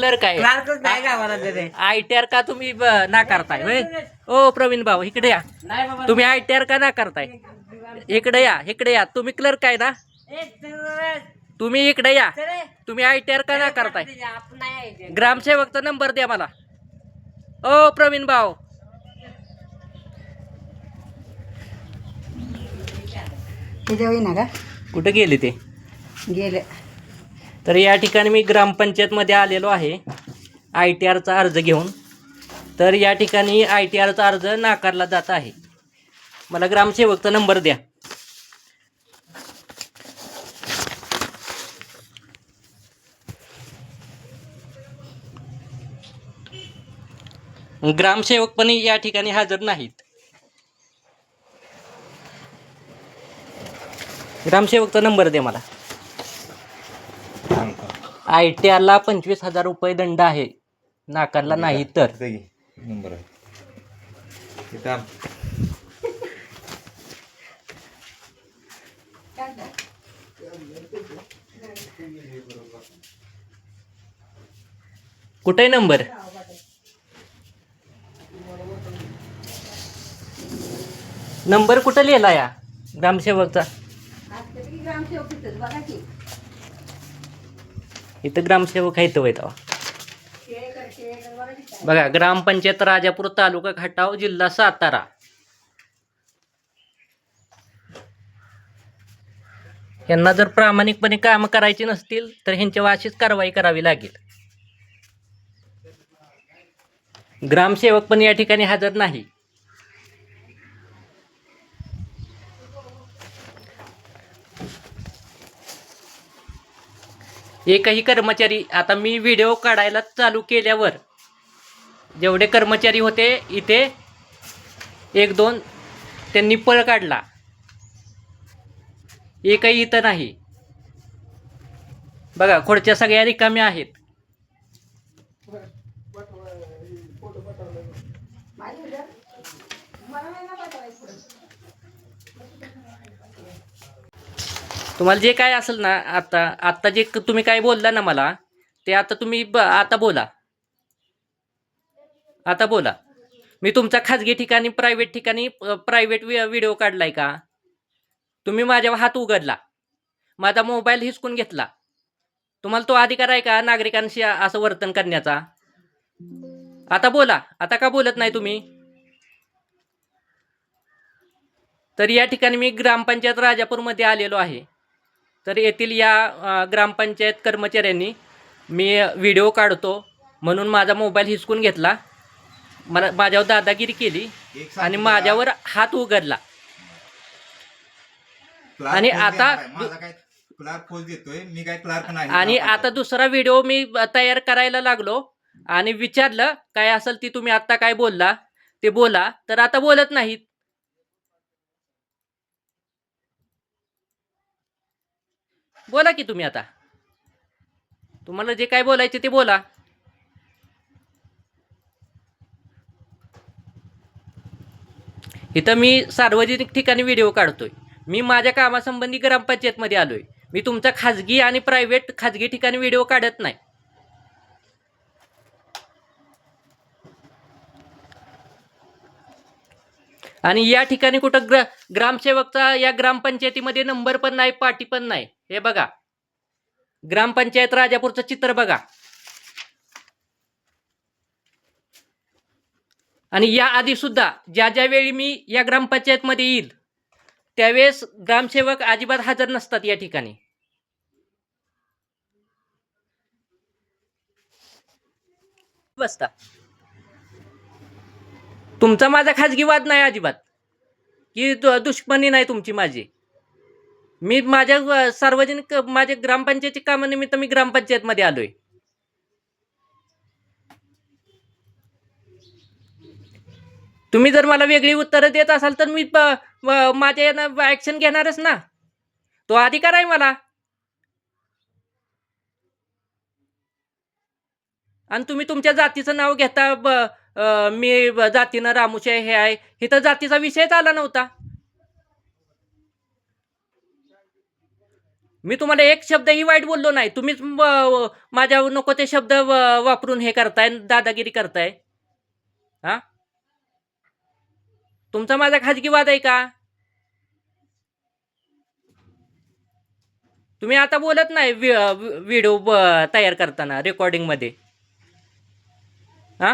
Clerk आहे. क्लार्कच नाही गावाला तरी. ITR का तुम्ही नाकारताय होय? ओ प्रवीण भाऊ इकडे या. नाही बाबा. तुम्ही ITR का नाकारताय? इकडे या, इकडे या. तुम्ही क्लर्क आहे ना? तुम्ही इकडे या. तुम्ही ITR का नाकारताय? ग्रामसेवकचा नंबर द्या मला. ओ प्रवीण भाऊ तिथे होईना का कुठे गेले ते? गेले. तर या ठिकाणी मी ग्रामपंचायतमध्ये आलेलो आहे ITRचा अर्ज घेऊन. तर या ठिकाणी ITRचा अर्ज नाकारला जात आहे. मला ग्रामसेवकचा नंबर द्या. ग्रामसेवक पण या ठिकाणी हजर नाहीत. ग्रामसेवकचा नंबर द्या मला. ITRला 25,000 रुपये दंड आहे नाकारला नाही तर. नंबर आहे. कुठे नंबर? नंबर कुठं लिहिला या ग्रामसेवकचा? इथं ग्रामसेवक आहे इथं वैतावा. बघा ग्रामपंचायत राजापूर तालुका खटाव जिल्हा सातारा. यांना जर प्रामाणिकपणे काम करायची नसतील तर ह्यांच्यावर अशीच कारवाई करावी लागेल. ग्रामसेवक पण या ठिकाणी हजर नाही. एकही कर्मचारी, आता मी व्हिडिओ काढायला चालू केल्यावर जेवढे कर्मचारी होते इथे 1-2 त्यांनी पळ काढला. एकही इथं नाही. बघा खुर्च्या सगळ्या रिकाम्या आहेत. तुम्हाला जे काय असेल ना आता जे तुम्ही काय बोलला ना मला ते आता तुम्ही आता बोला. आता बोला. मी तुमचा खाजगी ठिकाणी प्रायव्हेट ठिकाणी प्रायव्हेट व्हिडिओ काढलाय का? तुम्ही माझ्यावर हात उघडला, माझा मोबाईल हिसकून घेतला. तुम्हाला तो अधिकार आहे का नागरिकांशी असं वर्तन करण्याचा? आता बोला. आता का बोलत नाही तुम्ही? तर या ठिकाणी मी ग्रामपंचायत राजापूरमध्ये आलेलो आहे. तर येथील या ग्रामपंचायत कर्मचाऱ्यांनी मी व्हिडिओ काढतो म्हणून माझा मोबाईल हिसकून घेतला, मला माझ्यावर दादागिरी केली आणि माझ्यावर हात उघडला. आणि आता आणि आता दुसरा व्हिडिओ मी तयार करायला लागलो आणि विचारलं काय असेल ती तुम्ही आता काय बोलला ते बोला. तर आता बोलत नाहीत. बोला की तुम्ही आता. तुम्हाला जे काय बोलायचे ते बोला. इथं मी सार्वजनिक ठिकाणी व्हिडिओ काढतोय. मी माझ्या कामासंबंधी ग्रामपंचायतमध्ये आलोय. मी तुमचा खाजगी आणि प्रायव्हेट खाजगी ठिकाणी व्हिडिओ काढत नाही. आणि या ठिकाणी कुठं ग्रामसेवकचा या ग्रामपंचायतीमध्ये नंबर पण नाही, पाटी पण नाही. हे बघा ग्रामपंचायत राजापूरचं चित्र बघा. आणि या आधी सुद्धा ज्या वेळी मी या ग्रामपंचायतमध्ये येईल त्यावेळेस ग्रामसेवक अजिबात हजर नसतात या ठिकाणी. बसता. तुमचा माझा खाजगी वाद नाही अजिबात, की दुश्मनी नाही तुमची माझी. मी माझ्या सार्वजनिक माझ्या ग्रामपंचायती कामानिमित्त मी ग्रामपंचायतमध्ये आलोय. तुम्ही जर मला वेगळी उत्तरं देत असाल तर मी माझ्या यानं ॲक्शन घेणारच ना. तो अधिकार आहे मला. आणि तुम्ही तुमच्या जातीचं नाव घेता. मी जातीनं रामुशे हे आहे. इथं जातीचा विषयच आला नव्हता. मी तुम्हाला एक शब्दही वाईट बोललो नाही. तुम्हीच माझ्या नको ते शब्द वापरून हे करताय, दादागिरी करताय. हा, तुमचा माझा खाजगी वाद आहे का? तुम्ही आता बोलत नाही व्हिडिओ तयार करताना रेकॉर्डिंग मध्ये. हा,